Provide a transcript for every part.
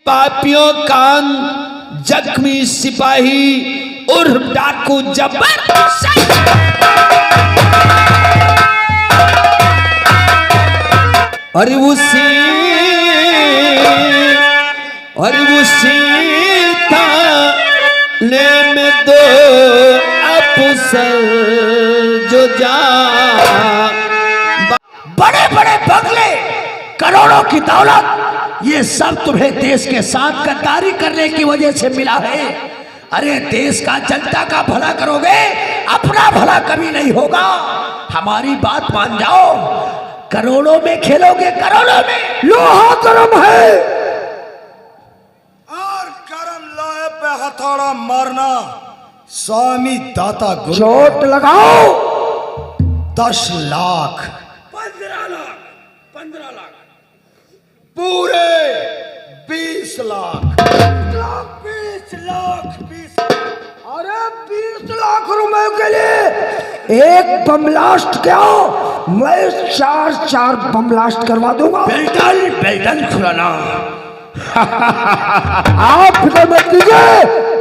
पापियों कान जख्मी सिपाही उर्फ डाकू जब्बर और उसी ताले में दो अफसर जो जा बड़े बड़े बंगले, करोड़ों की दौलत, ये सब तुम्हें देश के साथ गद्दारी करने की वजह से मिला है। अरे देश का, जनता का भला करोगे, अपना भला कभी नहीं होगा। हमारी बात मान जाओ, करोड़ों में खेलोगे, करोड़ों में। लोहा कर्म है और कर्म लोहे पे हथौड़ा मारना। स्वामी दाता गुरु चोट लगाओ। 10 लाख 15 लाख पूरे 20 लाख 20 लाख रुपए के लिए एक बम ब्लास्ट क्या, मैं 4 बम ब्लास्ट करवा दूंगा। बेल्टन खुलाना। आप फिक्र मत कीजिए,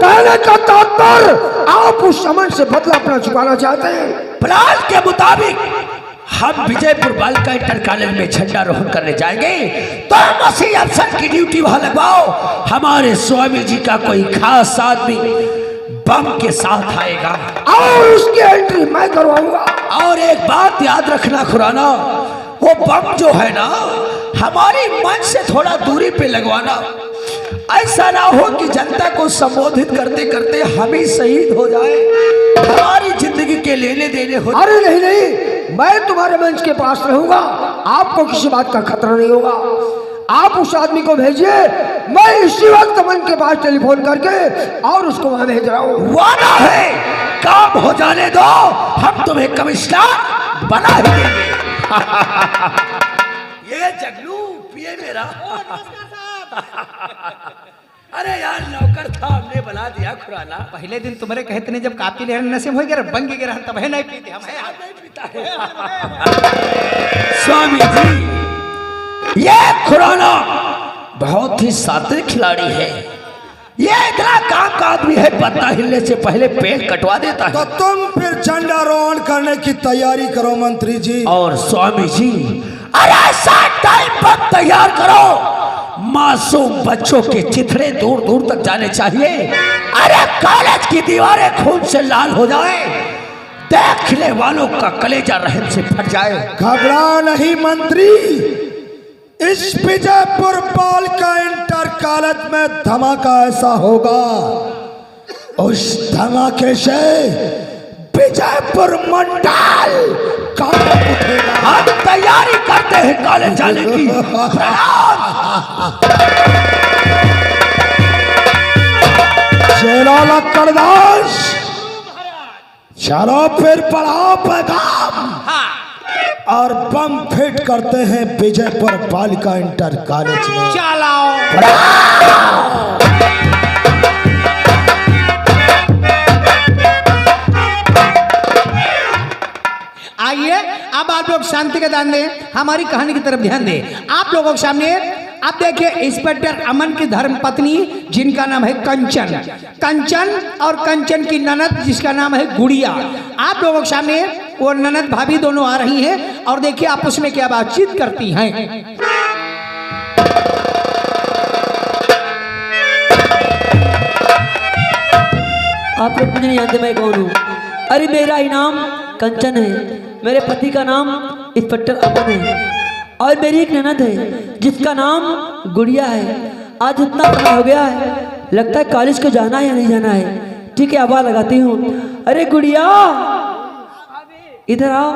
कहने का तात्पर्य आप उस समन से बदला अपना चुकाना चाहते हैं। प्लान के मुताबिक हम विजयपुर बालिका इंटर कॉलेज में झंडारोहण करने जाएंगे, तो मसीह अफसर की ड्यूटी वहां लगवाओ। हमारे स्वामी जी का कोई खास आदमी बम के साथ आएगा और उसकी एंट्री मैं करवाऊंगा। और एक बात याद रखना खुराना, वो बम जो है ना, हमारी मंच से थोड़ा दूरी पे लगवाना। ऐसा ना हो कि जनता को संबोधित करते करते हम ही शहीद हो जाए, हमारी जिंदगी के लेने देने हो। अरे नहीं, मैं तुम्हारे मंच के पास रहूंगा, आपको किसी बात का खतरा नहीं होगा। आप उस आदमी को भेजिए, मैं इसी वक्त मन के पास टेलीफोन करके और उसको वहां भेज रहा हूँ। वादा है, काम हो जाने दो, हम तुम्हें कमिश्नर बना ही देंगे। ये जगलू पिए मेरा। अरे यार, नौकर था, हमने बना दिया खुराना। पहले दिन तुम्हारे कहते नहीं, जब कापी ले नसीब हो गया बंग गिरा तब है नहीं पीते, हम नहीं पीता है। स्वामी जी, ये खुराना बहुत ही सात्विक खिलाड़ी है। ये इतना काम का आदमी है, पत्ता हिलने से पहले पेड़ कटवा देता है। तो तुम फिर झंडारोहण करने की तैयारी करो मंत्री जी। और स्वामी जी, अरे ऐसा टाइम पर तैयार करो, मासूम बच्चों के चिथड़े दूर दूर तक जाने चाहिए। अरे कॉलेज की दीवारें खून से लाल हो जाए, देखने वालों का कलेजा रहम से फट जाए। घबरा नहीं मंत्री, इस विजयपुर बालिका इंटर कॉलेज में धमाका ऐसा होगा, उस धमाके से विजयपुर मंडल कांप उठेगा। हम तैयारी करते हैं कॉलेज जाने की। चलो लक्कड़दास, चलो फिर बढ़ाओ पैगाम और बम फिट करते हैं विजयपुर बालिका इंटर कॉलेज में। चलाओ। आइए, अब आप लोग शांति का दान दें, हमारी कहानी की तरफ ध्यान दें। आप लोगों के सामने अब देखिए इंस्पेक्टर अमन की धर्म पत्नी, जिनका नाम है कंचन और कंचन की ननद, जिसका नाम है गुड़िया। आप लोगों के सामने वो ननद भाभी दोनों आ रही हैं और देखिए आपस में क्या बातचीत करती हैं। आप लोग मुझे नहीं जानते मैं कौन हूँ। अरे मेरा इनाम कंचन है, मेरे पति का नाम इंस्पेक्टर अमन है और मेरी एक ननद है जिसका नाम गुड़िया है। आज इतना समय हो गया है, लगता है कॉलेज को जाना है या नहीं जाना है। ठीक है, आवाज लगाती हूँ। अरे गुड़िया, इधर आओ।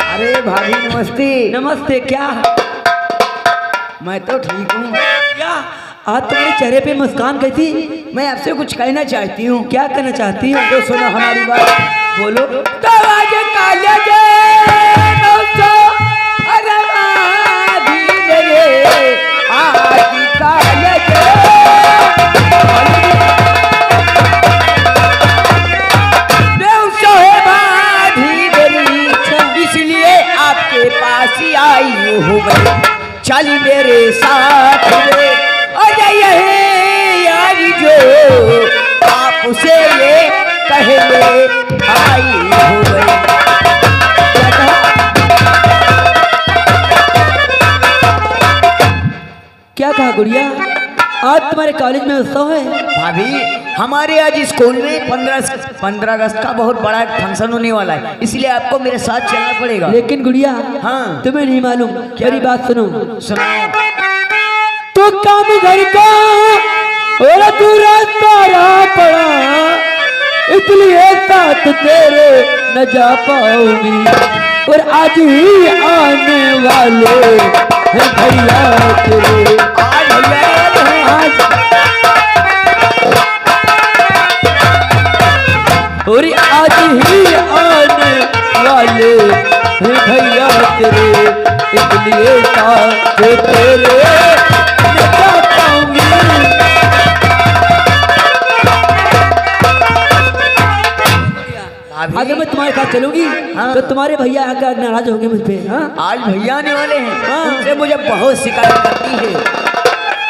अरे भाभी नमस्ते। नमस्ते। क्या? मैं तो ठीक हूँ। क्या आज तुम्हारे चेहरे पे मुस्कान कैसी? मैं आपसे कुछ कहना चाहती हूँ। क्या कहना चाहती हूँ? तो सुनो हमारी बात। बोलो। इसलिए आपके पास ही आई हूँ। चल चली मेरे साथ में, और यही यारी जो आप उसे ये कह ले आई हो गई। क्या कहा? क्या कहा गुड़िया? आज तुम्हारे कॉलेज में उत्सव है? भाभी हमारे आज स्कूल में 15 अगस्त का बहुत बड़ा फंक्शन होने वाला है, इसलिए आपको मेरे साथ चलना पड़ेगा। लेकिन गुड़िया, हाँ। तुम्हें नहीं मालूम, मेरी बात सुनो। सुनाओ। तो काम घर का और तू रास्ता पड़ा, इसलिए साथ तेरे न जा पाऊंगी, और आज ही आने वाले हैं भैया तेरे। आज भैया आज और आज ही आने वाले हैं भैया तेरे, इसलिए साथ तेरे न जा पाऊंगी। अगर मैं तुम्हारे साथ चलूंगी तो तुम्हारे भैया आकर नाराज होंगे मुझ पे। हाँ? आज भैया आने वाले हैं, हाँ। उनसे मुझे बहुत शिकायत करती है।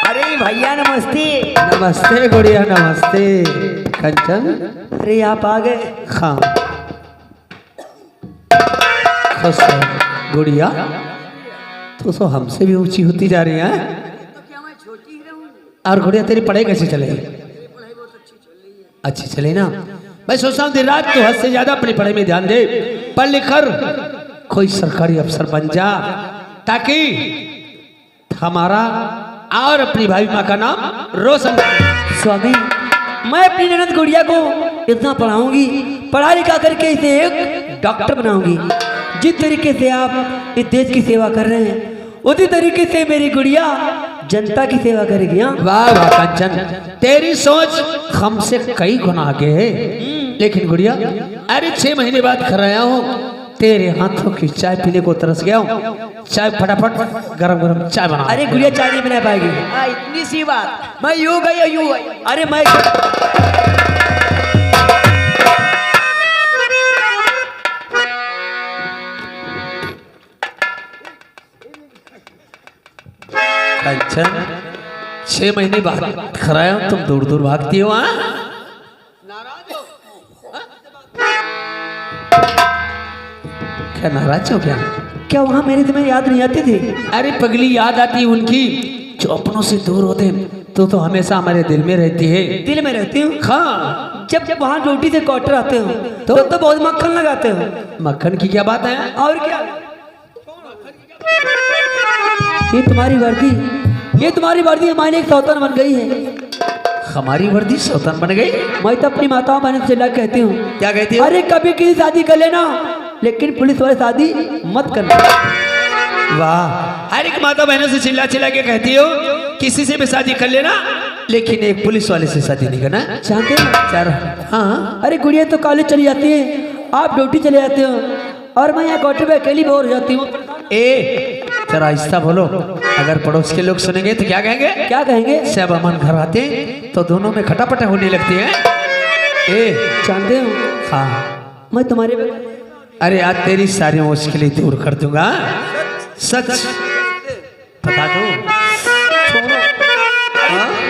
अरे भैया नमस्ते। नमस्ते गुड़िया, नमस्ते कंचन। अरे आप आ गए। हाँ खुश है गुड़िया, तो हमसे भी ऊंची होती जा रही है। और गुड़िया तेरी पढ़ाई कैसे चलेगी? अच्छी चले ना। मैं सोचता हूँ दिन रात तो हद से ज्यादा अपनी पढ़ाई में ध्यान दे, पढ़ लिख कर कोई सरकारी अफसर बन जा, ताकि हमारा और अपनी भाई माँ का नाम रोशन करे। स्वामी, मैं अपनी ननद गुड़िया को इतना पढ़ाऊंगी, पढ़ा लिखा करके इसे एक डॉक्टर बनाऊंगी। जिस तरीके से आप इस देश की सेवा कर रहे हैं, उसी तरीके से मेरी गुड़िया जनता की सेवा करेगी। हाँ? वाह वाह कंचन, तेरी सोच हमसे कई गुना आगे है। लेकिन गुड़िया, अरे 6 महीने बाद घर आया हूँ, तेरे हाथों की चाय पीने को तरस गया हूँ। चाय फटाफट गरम गरम चाय बना। अरे गुड़िया चाय नहीं बना पाएगी। इतनी सी बात, मैं यूं गई। अरे मैं कंचन 6 महीने बाद घर आया हूँ, तुम दूर दूर भागती हो। क्या नाराज हो क्या? क्या वहाँ मेरी तुम्हें याद नहीं आती थी? अरे पगली, याद आती उनकी जो अपनों से दूर होते, तो हमेशा हमारे दिल में रहती है। दिल में रहती हूँ। हाँ, जब जब वहाँ ड्यूटी से क्वार्टर आते हो तो बहुत मक्खन लगाते हो। मक्खन की क्या बात है? और क्या, ये तुम्हारी वर्दी हमारी एक सौतन बन गई है। हमारी वर्दी सौतन बन गई? मैं तो अपनी माताओं बहनों से लग कहती हूँ। क्या कहती है? अरे कभी किसी शादी कर लेना, लेकिन पुलिस वाले शादी मत करना। वाह, हर एक माता बहनों से चिल्ला चिल्ला के कहती हो किसी से भी शादी कर लेना, लेकिन एक पुलिस वाले से शादी नहीं करना। जानते हो? चार। हाँ, अरे गुड़िया तो कॉलेज चली जाती है, आप ड्यूटी चले जाते हो, और मैं यहाँ क्वार्टर में अकेली बोर हो जाती हूँ। जरा आहिस्ता बोलो, अगर पड़ोस के लोग सुनेंगे तो क्या कहेंगे? क्या कहेंगे? सब अमन घर आते हैं तो दोनों में खटापट होने लगती है। जानते हो, हाँ, मैं तुम्हारे अरे आज तेरी सारी मुश्किलें दूर कर दूंगा, सच बता दो।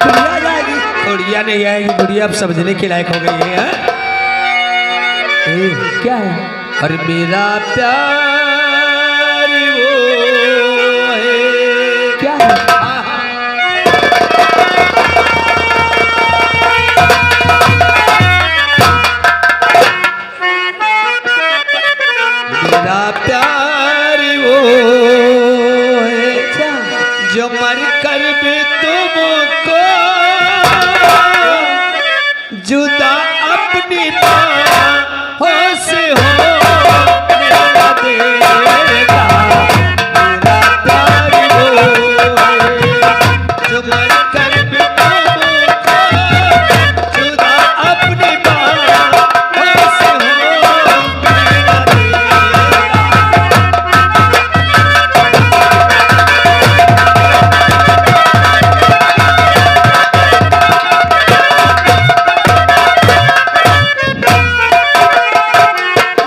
गुड़िया जाएगी। गुड़िया नहीं आएगी, गुड़िया अब समझने के लायक हो गई है। क्या है? और मेरा प्यार वो है। क्या है? मेरा प्यार वो है क्या? जो मर कर भी तुमको जुदा अपनी बाहों से होने न देगा। मेरा प्यार वो है जो मर कर भी तुमको जुदा अपनी बाहों से होने न देगा।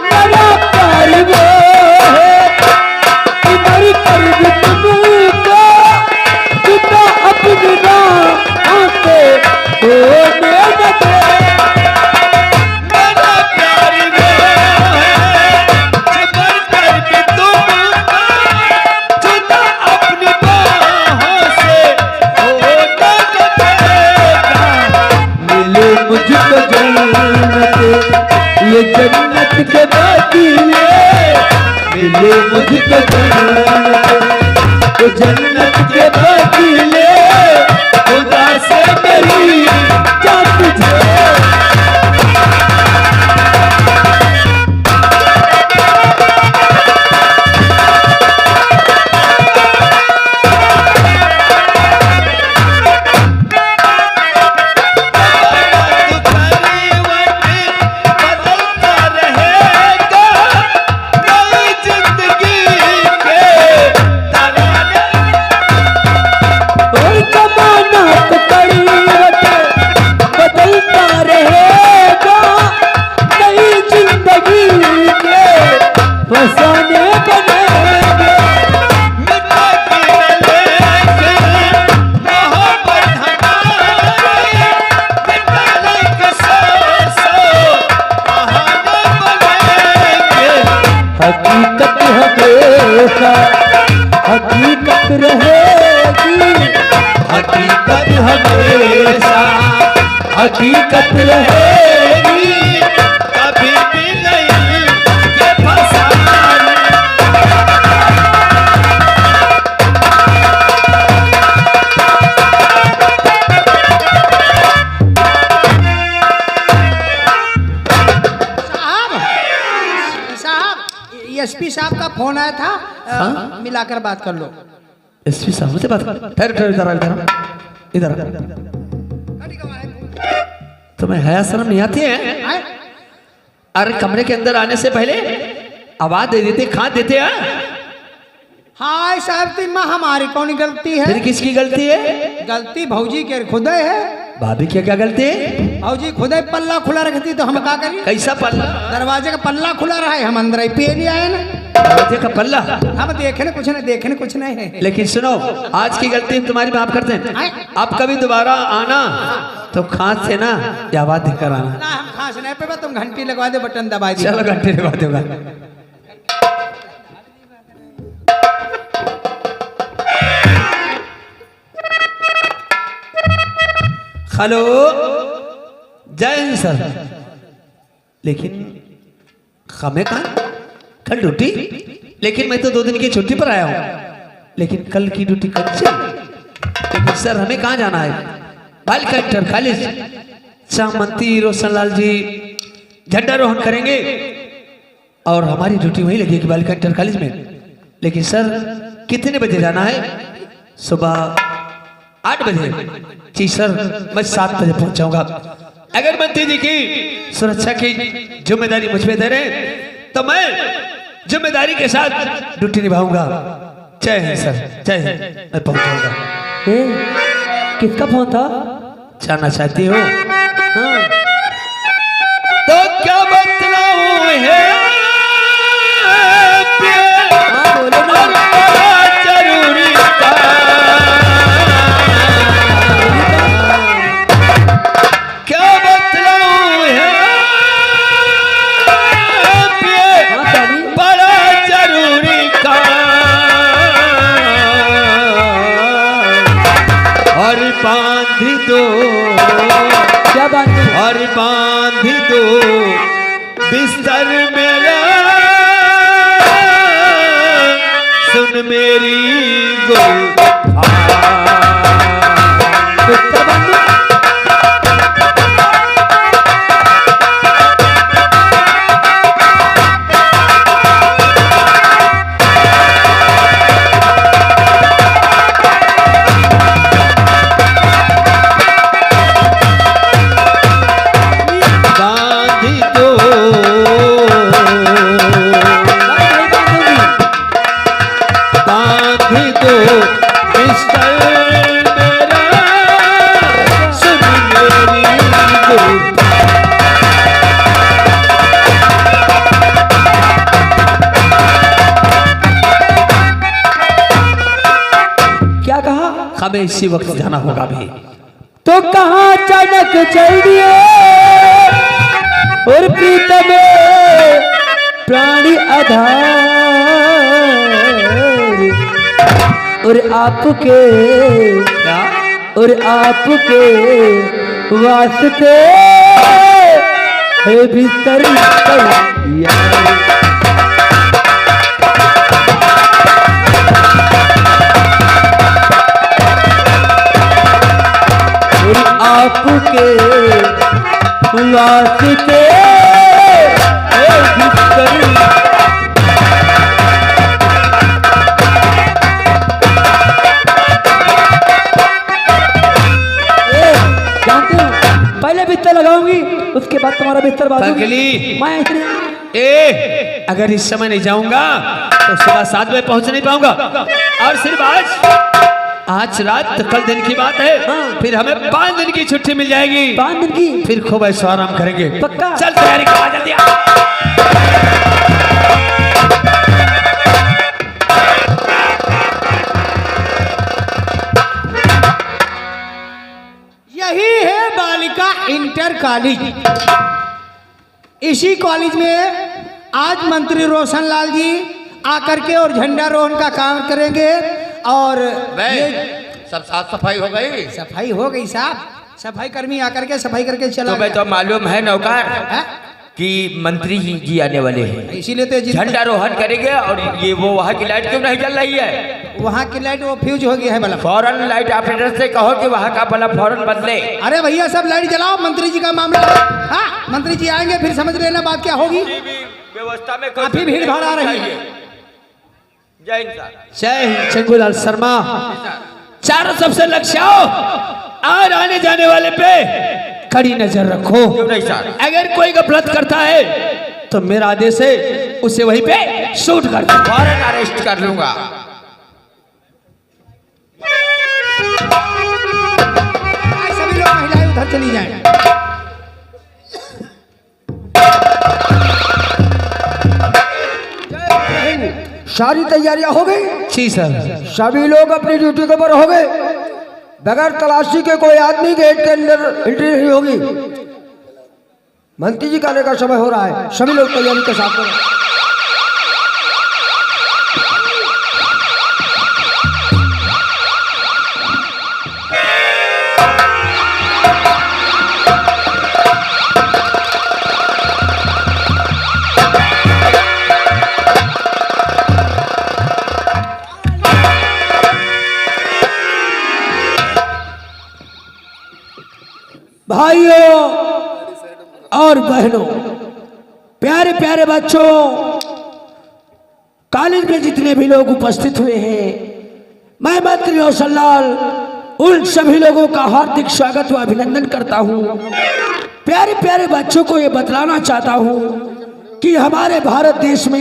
मेरे जन्नत के बदले खुदा से मेरी जान तुझे। हकीकत रहेगी, हकीकत हमेशा हकीकत रहेगी, कभी भी नहीं ये फसाना। एसपी साहब का फोन आया था, मिलाकर बात कर लो। एसपी साहब से बात कर। ठहर इधर इधर। तुम्हें हया शर्म नहीं आती है? अरे कमरे के अंदर आने से पहले आवाज दे देते, खा देते हैं। हाय साहब, तीन माँ हमारी कौन गलती है? फिर किसकी गलती है? गलती भौजी के खुदा है। भाभी क्या गलती है? भौजी खुदा पल्ला खुला रखती तो हम क्या करिए? कैसा पल्ला? दरवाजे का पल्ला खुला रहा है, हम अंदर ही पे नहीं आए ना। दरवाजे का पल्ला? हम देखने कुछ नहीं है। लेकिन सुनो, आज की गलती हम तुम्हारी माफ करते हैं। अब कभी दोबारा आना तो खांस से ना ये आवाज देकर आना। ना हम खांस नहीं पे, तुम घंटी लगवा दे, बटन दबा दे। चलो घंटी लगवा दूंगा। हेलो, जय हिंद सर। लेकिन हमें कहा कल ड्यूटी, लेकिन मैं तो 2 दिन की छुट्टी पर आया हूँ। लेकिन कल की ड्यूटी कंचन। लेकिन सर हमें कहाँ जाना है? बालिका इंटर कॉलेज। श्यामंती रोशनलाल जी झंडारोहण करेंगे और हमारी ड्यूटी वहीं लगेगी बालिका इंटर कॉलेज में। लेकिन सर कितने बजे जाना है? सुबह 8 बजे। जी सर, मैं 7 बजे पहुंचाऊंगा। अगर मंत्री जी की सुरक्षा की जिम्मेदारी मुझ पे दे रहे तो मैं जिम्मेदारी के साथ ड्यूटी निभाऊंगा। जय हिंद सर, जय हिंद। मैं पहुंचाऊंगा। किसका फोन था? जानना चाहती हो? हाँ। तो क्या बतलाऊं है? हाँ, बोलो ना। जरूरी था। क्या बतलाऊं है? बड़ा जरूरी का। और बांध दो, क्या बात है? और बांध दो बिस्तर मेरा, सुन मेरी हमें इसी वक्त जाना होगा भी। तो कहाँ अचानक चल दिए और प्रीतम प्राणी आधार और आपके वास्ते है बिस्तर आपके वास्ते जानते हो, पहले बिस्तर लगाऊंगी, उसके बाद तुम्हारा बिस्तर बांधूंगी। पगली। मैं इतने अगर इस समय नहीं जाऊंगा तो सुबह 7 बजे पहुंच नहीं पाऊंगा। और सिर्फ आज रात, कल दिन की बात है। हाँ। फिर हमें 5 दिन की छुट्टी मिल जाएगी। 5 दिन की फिर खूब ऐशो आराम करेंगे। पक्का? चल तैयारी करा जल्दी आ। यही है बालिका इंटर कॉलेज। इसी कॉलेज में आज मंत्री रोशन लाल जी आकर के और झंडारोहण का काम करेंगे। और ये सब साफ सफाई हो गई। सफाई हो गई साहब, सफाई कर्मी आकर के सफाई करके चला तुम्हें गया। तो मालूम है नौकर हैं? कि मंत्री जी आने वाले हैं, इसीलिए तो झंडारोहण करेंगे। और ये वो वहाँ की लाइट क्यों नहीं जल रही है? वहाँ की लाइट वो फ्यूज हो गया है बल्ब। फौरन लाइट ऑपरेटर से कहो कि वहाँ का बल्ब फौरन बदले। अरे भैया सब लाइट जलाओ, मंत्री जी का मामला है। हाँ, मंत्री जी आएंगे फिर समझ लेना बात क्या होगी। व्यवस्था में काफी भीड़ भाड़ आ रही है। जय हिंद सर। जय हिंद चंगूलाल शर्मा। चारों सबसे लक्ष्याओ और आने जाने वाले पे कड़ी नजर रखो। क्यों नहीं सर? अगर कोई गफलत करता है तो मेरा आदेश है उसे वहीं पे शूट कर दो। फौरन अरेस्ट कर लूंगा। सभी लोग महिलाएं उधर चली जाएं। सारी तैयारियां हो गई। जी सर। सभी लोग अपनी ड्यूटी के ऊपर हो गए। बगैर तलाशी के कोई आदमी गेट के अंदर एंट्री नहीं होगी। मंत्री जी का आने का समय हो रहा है, सभी लोग तैयारी के साथ करें। भाइयों और बहनों, प्यारे प्यारे बच्चों, कॉलेज में जितने भी लोग उपस्थित हुए हैं, मैं मंत्री रोशन लाल उन सभी लोगों का हार्दिक स्वागत व अभिनंदन करता हूं। प्यारे प्यारे बच्चों को ये बतलाना चाहता हूं कि हमारे भारत देश में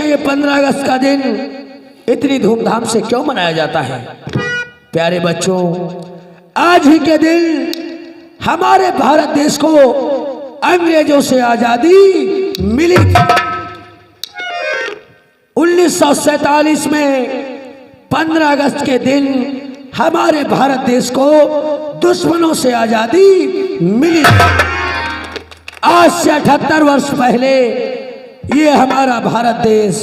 ये 15 अगस्त का दिन इतनी धूमधाम से क्यों मनाया जाता है? प्यारे बच्चों, आज ही के दिन हमारे भारत देश को अंग्रेजों से आजादी मिली। 1947 में 15 अगस्त के दिन हमारे भारत देश को दुश्मनों से आजादी मिली। आज से 78 वर्ष पहले ये हमारा भारत देश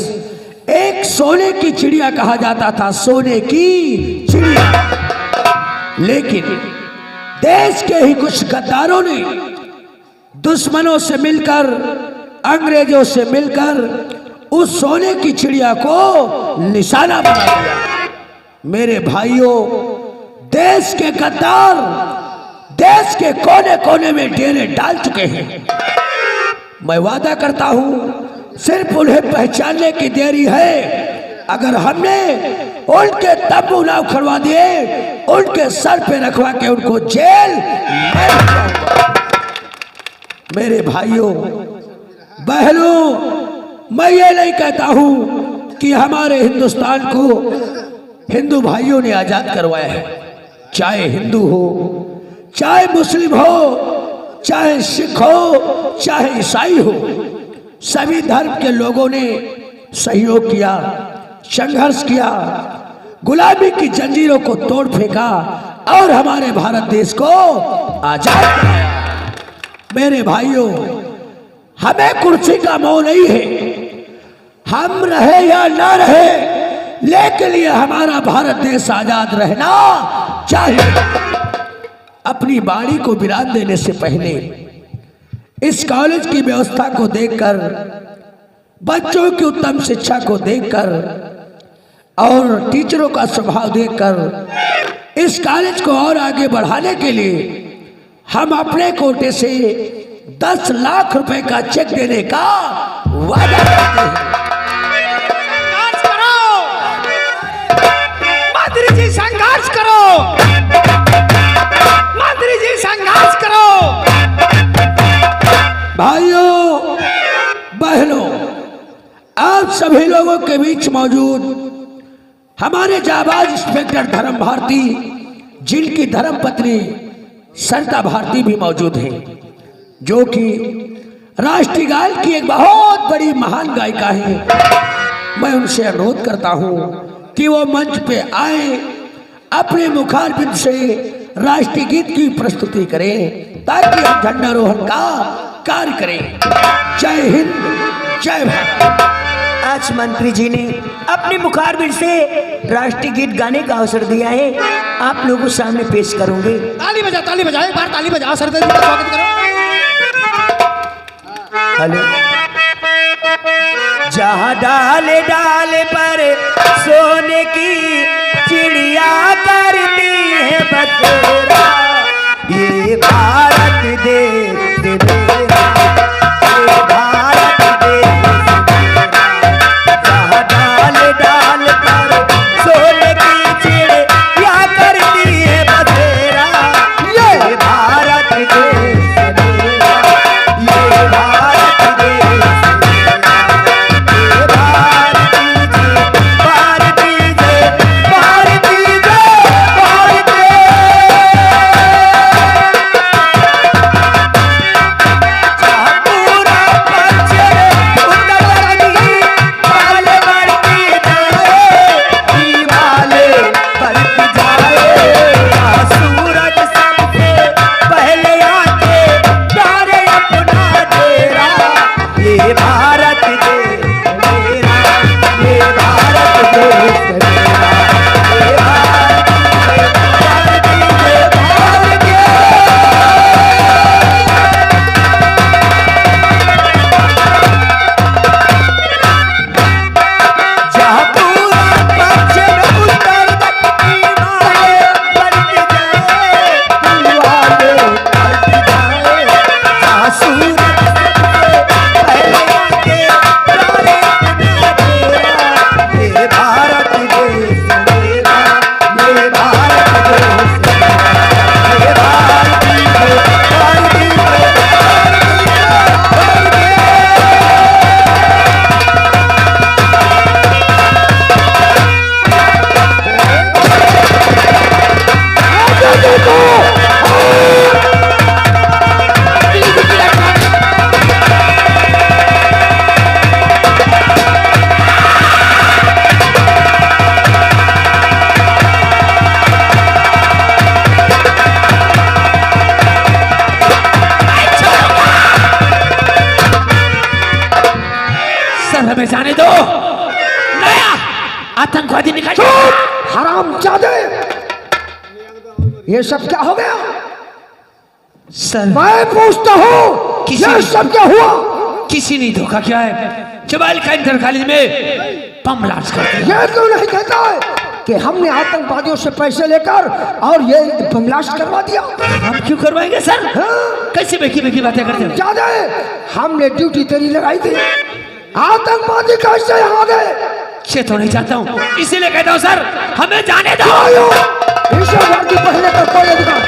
एक सोने की चिड़िया कहा जाता था, सोने की चिड़िया। लेकिन देश के ही कुछ गद्दारों ने दुश्मनों से मिलकर, अंग्रेजों से मिलकर उस सोने की चिड़िया को निशाना बना दिया। मेरे भाइयों, देश के गद्दार देश के कोने कोने में डेरे डाल चुके हैं। मैं वादा करता हूं, सिर्फ उन्हें पहचानने की देरी है। अगर हमने उनके तंबू ना उखड़वा दिए, उनके सर पे रखवा के उनको जेल में रख दूंगा। मेरे भाइयों बहनों, मैं ये नहीं कहता हूं कि हमारे हिंदुस्तान को हिंदू भाइयों ने आजाद करवाया है। चाहे हिंदू हो, चाहे मुस्लिम हो, चाहे सिख हो, चाहे ईसाई हो, सभी धर्म के लोगों ने सहयोग किया, संघर्ष किया, गुलामी की जंजीरों को तोड़ फेंका और हमारे भारत देश को आजाद कराया। मेरे भाइयों, हमें कुर्सी का मोह नहीं है। हम रहे या ना रहे, लेकिन ये हमारा भारत देश आजाद रहना चाहिए। अपनी बाड़ी को विराम देने से पहले इस कॉलेज की व्यवस्था को देखकर, बच्चों की उत्तम शिक्षा को देखकर और टीचरों का स्वभाव देखकर इस कॉलेज को और आगे बढ़ाने के लिए हम अपने कोटे से 10 लाख रुपए का चेक देने का वादा करते हैं। संघर्ष करो मंत्री जी, संघर्ष करो मंत्री जी, संघर्ष करो। भाइयों बहनों, आप सभी लोगों के बीच मौजूद हमारे जाबाज इंस्पेक्टर धर्म भारती, जिनकी धर्म पत्नी सरिता भारती भी मौजूद हैं, जो कि राष्ट्रीय गायन की एक बहुत बड़ी महान गायिका है। मैं उनसे अनुरोध करता हूं कि वो मंच पे आए, अपने मुखारबिंद से राष्ट्रीय गीत की प्रस्तुति करें ताकि हम झंडारोहण का कार्य करें। जय हिंद, जय भारत। आज मंत्री जी ने अपने मुखारबिंद से राष्ट्रीय गीत गाने का अवसर दिया है, आप लोगों सामने पेश करूंगे। ताली बजा, ताली बजाओ, एक बार ताली बजाओ, सरिता जी का स्वागत करो। हेलो। जहाँ डाले डाले पर सोने की चिड़िया करती है बसेरा, ये भारत देश मेरा, ये भारत देश मेरा। जहाँ डाले डाले पर सोने की चिड़िया करती है बसेरा, ये भारत देश मेरा, ये भारत देश मेरा। ये भारती जय, भारती जय, भारती जय, जहाँ पूरा पश्चिम उत्तर हिमालय बढ़ती जाए, हिमालय बढ़ती जाए। जहाँ सूरज सबसे पहले आके प्यारे अपना डेरा, ये भारत देश मेरा, ये भारत देश मेरा, ये भारती जय, भारती जय, भारती जय। जहाँ पूरा पश्चिम उत्तर हिमालय बढ़ती जाए, हिमालय बढ़ती जाए। जहाँ सूरज सबसे पहले आके प्यारे अपना डेरा, ये भारत देश मेरा, ये भारत देश मेरा, ये भारती जय, भारती जय, भारती जय, भारती सर हमें जाने दो, नया आतंकवादी निकल। हरामजादे, ये सब क्या हो गया? सर मैं पूछता हूँ, ये सब क्या हुआ? किसी ने धोखा किया है। जबाल का इंटर कॉलेज में बम ब्लास्ट कर दिया। ये क्यों नहीं कहता है कि हमने आतंकवादियों से पैसे लेकर और ये बम ब्लास्ट करवा दिया? हम क्यों करवाएंगे सर? हाँ? कैसे बेकी बेकी बातें करते हो? ज्यादा है, हमने ड्यूटी तेरी लगाई थी, आतंकवादी कैसे यहाँ गए? मैं तो नहीं चाहता हूँ, इसीलिए कहता हूँ सर हमें जाने दो। इसे वर्दी पहने का कोई अधिकार